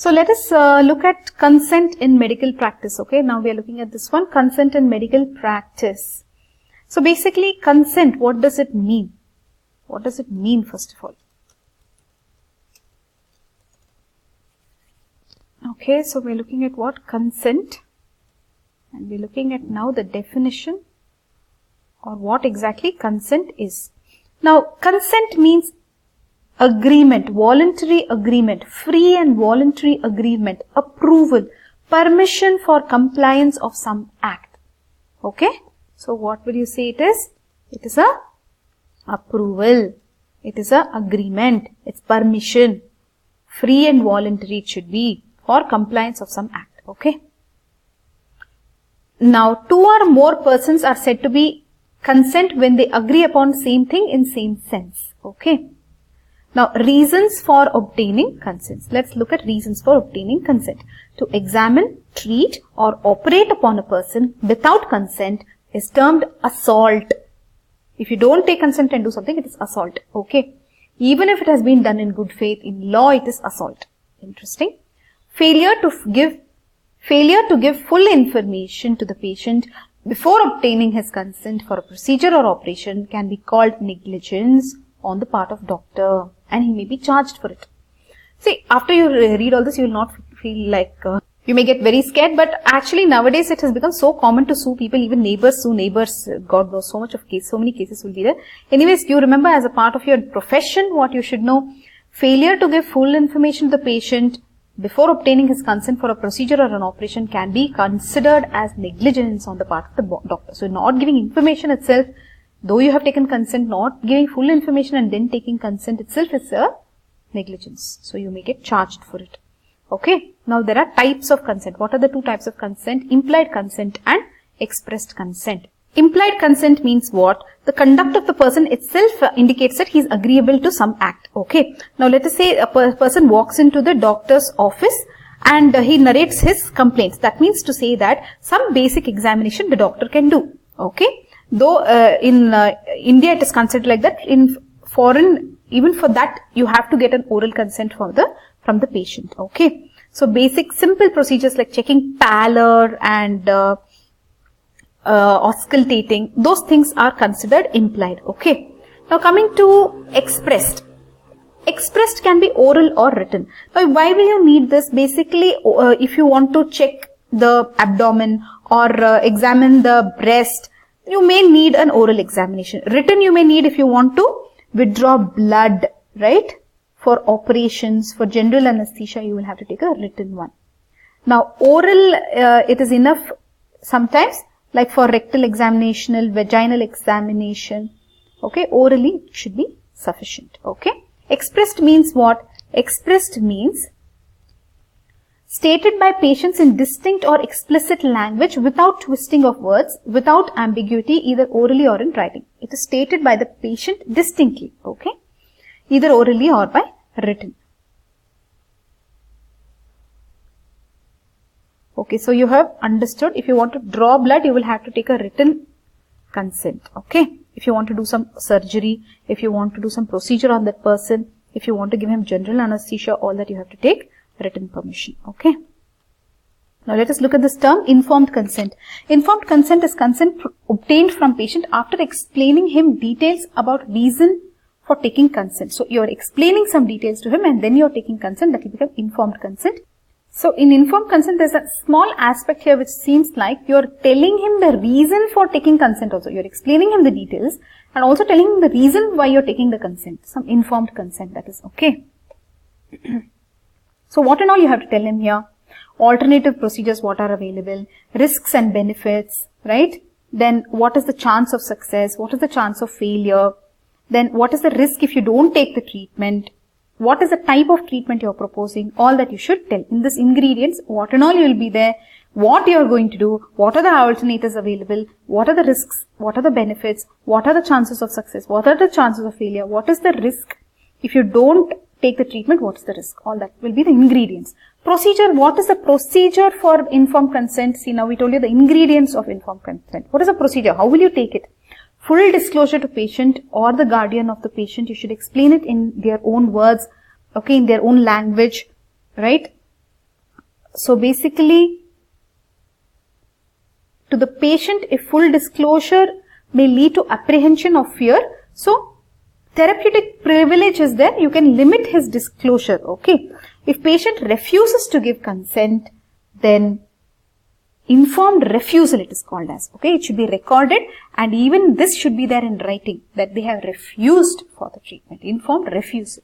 So let us look at consent in medical practice. Okay, now we are looking at this one, consent in medical practice. So basically consent, what does it mean? What does it mean first of all? Okay, so we're looking at what? Consent. And we're looking at now the definition or what exactly consent is. Now consent means agreement, voluntary agreement, free and voluntary agreement, approval, permission for compliance of some act. Okay, so what will you say it is? It is a approval, it is a agreement, it's permission, free and voluntary it should be for compliance of some act. Okay, now two or more persons are said to be consent when they agree upon same thing in same sense. Okay. Now, reasons for obtaining consent. Let's look at reasons for obtaining consent. To examine, treat or operate upon a person without consent is termed assault. If you don't take consent and do something, it is assault. Okay. Even if it has been done in good faith, in law it is assault. Interesting. Failure to give full information to the patient before obtaining his consent for a procedure or operation can be called negligence on the part of doctor, and he may be charged for it. See, after you read all this, you will not feel like you may get very scared, but actually nowadays it has become so common to sue people, even neighbors sue neighbors. God knows, so many cases will be there. Anyways, you remember as a part of your profession, what you should know: failure to give full information to the patient before obtaining his consent for a procedure or an operation can be considered as negligence on the part of the doctor. So not giving information itself, though you have taken consent, not giving full information and then taking consent itself is a negligence. So you may get charged for it. Okay. Now there are types of consent. What are the two types of consent? Implied consent and expressed consent. Implied consent means what? The conduct of the person itself indicates that he is agreeable to some act. Okay. Now let us say a person walks into the doctor's office and he narrates his complaints. That means to say that some basic examination the doctor can do. Okay. Though in India it is considered like that, in foreign, even for that you have to get an oral consent from the patient. Okay. So basic simple procedures like checking pallor and auscultating, those things are considered implied. Okay. Now coming to expressed. Expressed can be oral or written. Now why will you need this? Basically if you want to check the abdomen or examine the breast, you may need an oral examination. Written you may need if you want to withdraw blood, right? For operations, for general anesthesia, you will have to take a written one. Now oral, it is enough sometimes, like for rectal examination, vaginal examination. Okay, orally it should be sufficient. Okay. Expressed means what? Expressed means stated by patients in distinct or explicit language without twisting of words, without ambiguity, either orally or in writing. It is stated by the patient distinctly, okay, either orally or by written. Okay, so you have understood, if you want to draw blood, you will have to take a written consent, okay. If you want to do some surgery, if you want to do some procedure on that person, if you want to give him general anesthesia, all that you have to take written permission. Okay. Now let us look at this term, informed consent. Informed consent is consent obtained from patient after explaining him details about reason for taking consent. So you are explaining some details to him and then you are taking consent, that will become informed consent. So in informed consent, there is a small aspect here which seems like you are telling him the reason for taking consent also. You are explaining him the details and also telling him the reason why you are taking the consent. Some informed consent, that is okay. So what and all you have to tell him here? Alternative procedures, what are available, risks and benefits, right? Then what is the chance of success? What is the chance of failure? Then what is the risk if you don't take the treatment? What is the type of treatment you are proposing? All that you should tell. In this ingredients, what and all you will be there, what you are going to do, what are the alternatives available, what are the risks, what are the benefits, what are the chances of success, what are the chances of failure, what is the risk if you don't take the treatment, what is the risk? All that will be the ingredients. Procedure, what is the procedure for informed consent? See, now we told you the ingredients of informed consent. What is the procedure? How will you take it? Full disclosure to patient or the guardian of the patient. You should explain it in their own words, okay, in their own language, right? So basically, to the patient, if full disclosure may lead to apprehension or fear, so therapeutic privilege is there, you can limit his disclosure, okay. If patient refuses to give consent, then informed refusal it is called as, okay. It should be recorded, and even this should be there in writing, that they have refused for the treatment, informed refusal.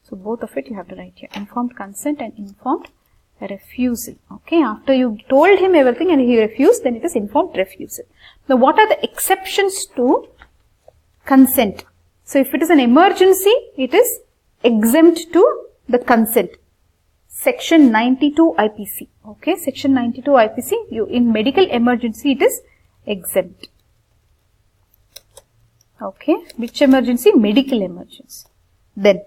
So both of it you have to write here, informed consent and informed refusal, okay. After you told him everything and he refused, then it is informed refusal. Now what are the exceptions to consent? So if it is an emergency, it is exempt to the consent. Section 92 IPC, okay, section 92 IPC, in medical emergency it is exempt, okay. Which emergency? Medical emergency. Then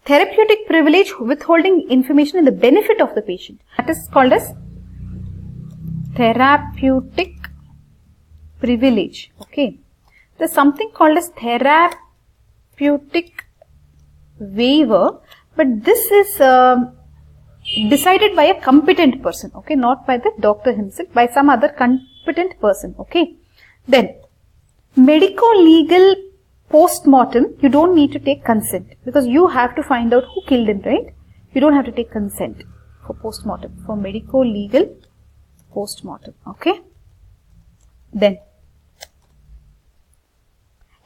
therapeutic privilege, withholding information in the benefit of the patient, that is called as therapeutic privilege, okay. There is something called as therapeutic waiver, but this is decided by a competent person, okay, not by the doctor himself, by some other competent person, okay. Then medico-legal post-mortem, you don't need to take consent, because you have to find out who killed him, right? You don't have to take consent for post-mortem, for medico-legal post-mortem, okay. Then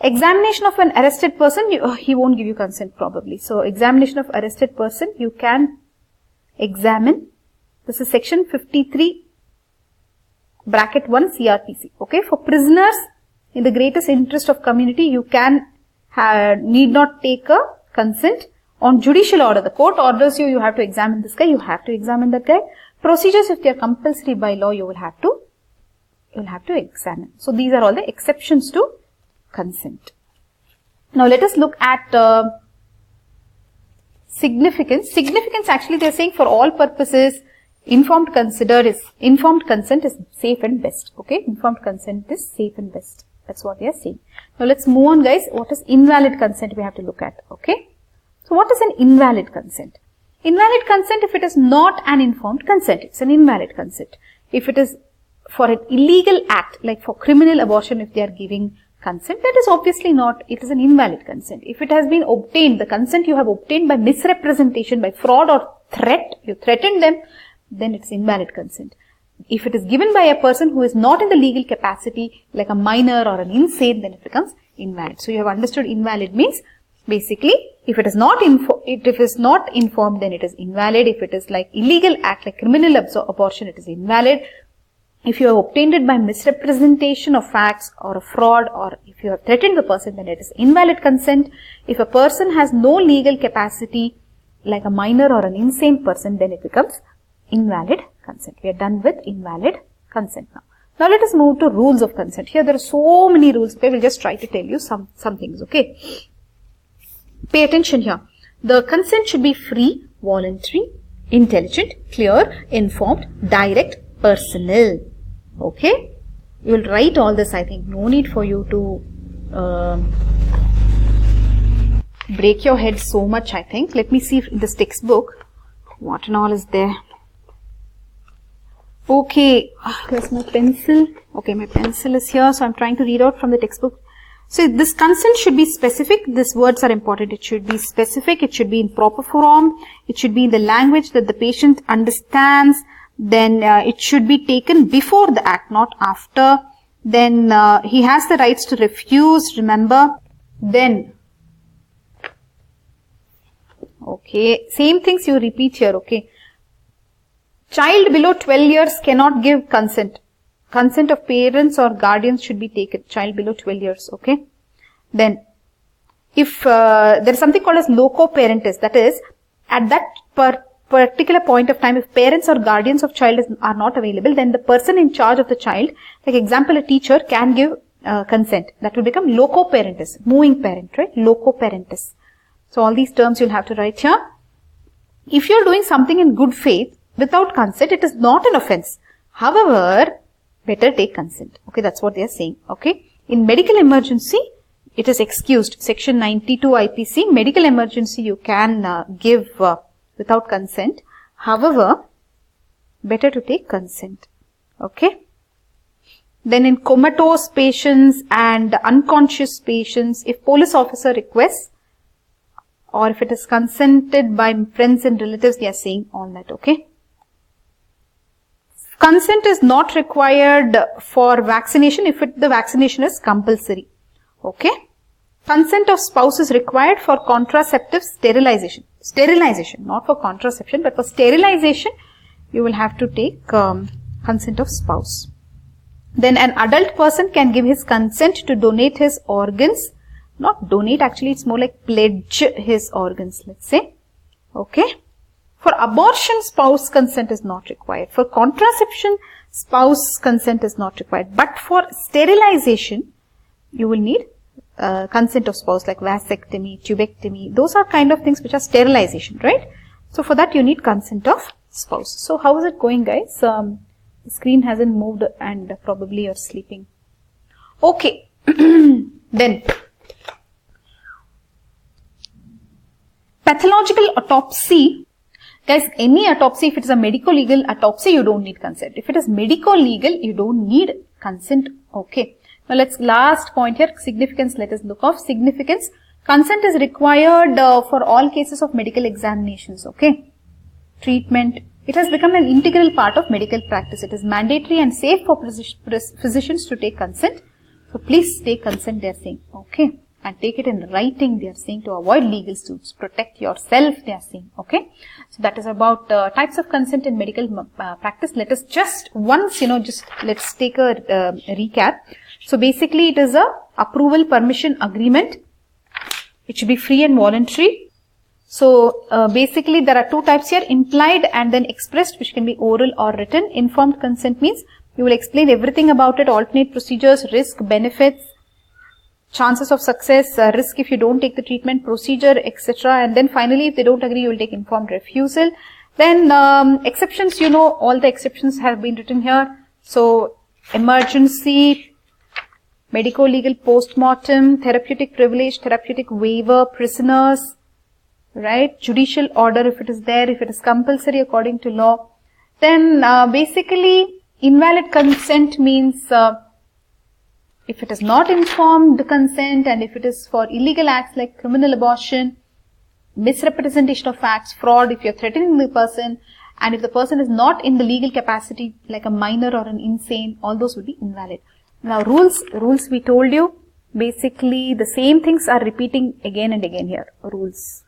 examination of an arrested person, he won't give you consent probably. So examination of arrested person, you can examine. This is section 53 bracket 1 CRPC, okay. For prisoners, in the greatest interest of community, you can need not take a consent. On judicial order, the court orders you, you have to examine this guy, you have to examine that guy. Procedures, if they are compulsory by law, you will have to examine. So these are all the exceptions to consent. Now let us look at significance. Significance, actually they are saying for all purposes, informed consent is safe and best, okay. Informed consent is safe and best. That's what they are saying. Now let's move on, guys. What is invalid consent we have to look at, okay. So what is an invalid consent? Invalid consent, if it is not an informed consent, it's an invalid consent. If it is for an illegal act, like for criminal abortion, if they are giving consent, that is obviously not, it is an invalid consent. If it has been obtained, the consent you have obtained by misrepresentation, by fraud or threat, you threatened them, then it's invalid consent. If it is given by a person who is not in the legal capacity, like a minor or an insane, then it becomes invalid. So you have understood invalid means, basically, if it is not informed, then it is invalid. If it is like illegal act, like criminal abortion, it is invalid. If you have obtained it by misrepresentation of facts or a fraud, or if you have threatened the person, then it is invalid consent. If a person has no legal capacity, like a minor or an insane person, then it becomes invalid consent. We are done with invalid consent now. Now let us move to rules of consent. Here there are so many rules. Okay, we'll just try to tell you some things. Okay, pay attention here. The consent should be free, voluntary, intelligent, clear, informed, direct, personal. Okay, you will write all this. I think no need for you to break your head so much. I think. Let me see if in this textbook what and all is there. Okay, where's my pencil? Okay, my pencil is here, so I'm trying to read out from the textbook. So this consent should be specific. These words are important. It should be specific. It should be in proper form. It should be in the language that the patient understands. Then it should be taken before the act, not after. Then he has the rights to refuse, remember. Then, okay, same things you repeat here, okay. Child below 12 years cannot give consent. Consent of parents or guardians should be taken. Child below 12 years, okay. Then, if there is something called as loco parentis, that is, at that particular point of time, if parents or guardians of child are not available, then the person in charge of the child, like example, a teacher, can give consent. That will become loco parentis, moving parent, right? Loco parentis. So all these terms you'll have to write here. If you're doing something in good faith, without consent, it is not an offense. However, better take consent. Okay, that's what they are saying. Okay, in medical emergency, it is excused. Section 92 IPC, medical emergency you can give without consent. However, better to take consent. Okay. Then in comatose patients and unconscious patients, if police officer requests or if it is consented by friends and relatives, they are saying all that. Okay. Consent is not required for vaccination if the vaccination is compulsory. Okay. Consent of spouse is required for contraceptive sterilization. Sterilization, not for contraception, but for sterilization, you will have to take consent of spouse. Then an adult person can give his consent to donate his organs. Not donate, actually it's more like pledge his organs, let's say. Okay. For abortion, spouse consent is not required. For contraception, spouse consent is not required. But for sterilization, you will need consent of spouse, like vasectomy, tubectomy. Those are kind of things which are sterilization, right? So for that you need consent of spouse. So how is it going, guys? The screen hasn't moved and probably you're sleeping. Okay. Then pathological autopsy. Guys, any autopsy, if it is a medico-legal autopsy, you don't need consent. If it is medico-legal, you don't need consent. Okay. Now let's, last point here, significance. Let us look of significance. Consent is required for all cases of medical examinations. Okay. Treatment. It has become an integral part of medical practice. It is mandatory and safe for physicians to take consent. So please take consent, they are saying. Okay. And take it in writing, they are saying, to avoid legal suits. Protect yourself, they are saying. Okay. So that is about types of consent in medical practice. Let us just once, let's take a recap. So basically it is a approval permission agreement. It should be free and voluntary. So basically there are two types here, implied and then expressed, which can be oral or written. Informed consent means you will explain everything about it, alternate procedures, risk, benefits, chances of success, risk if you don't take the treatment, procedure, etc. And then finally, if they don't agree, you will take informed refusal. Then exceptions, all the exceptions have been written here. So emergency, medico-legal post-mortem, therapeutic privilege, therapeutic waiver, prisoners, right? Judicial order if it is there, if it is compulsory according to law. Then basically invalid consent means if it is not informed consent, and if it is for illegal acts like criminal abortion, misrepresentation of facts, fraud, if you are threatening the person, and if the person is not in the legal capacity like a minor or an insane, all those will be invalid. Now rules we told you, basically the same things are repeating again and again here. Rules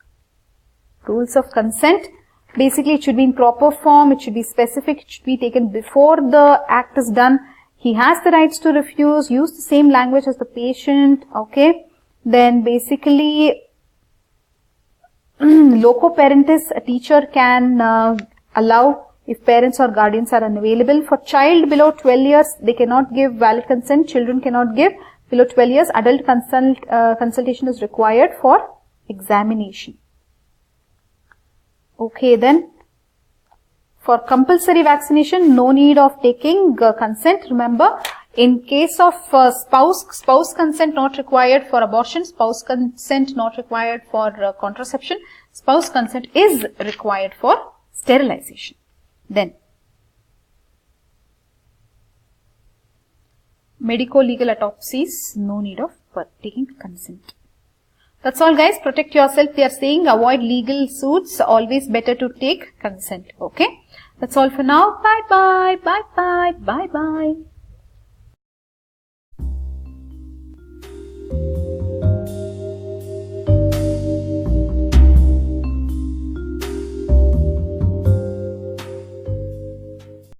of consent, basically it should be in proper form, it should be specific, it should be taken before the act is done. He has the rights to refuse, use the same language as the patient, okay. Then basically, loco parentis, a teacher can allow if parents or guardians are unavailable. For child below 12 years, they cannot give valid consent, children cannot give. Below 12 years, adult consultation is required for examination. Okay, then. For compulsory vaccination, no need of taking consent. Remember, in case of spouse consent not required for abortion, spouse consent not required for contraception, spouse consent is required for sterilization. Then, medico-legal autopsies, no need of taking consent. That's all, guys. Protect yourself. They are saying avoid legal suits. Always better to take consent. Okay. That's all for now. Bye bye. Bye bye. Bye bye.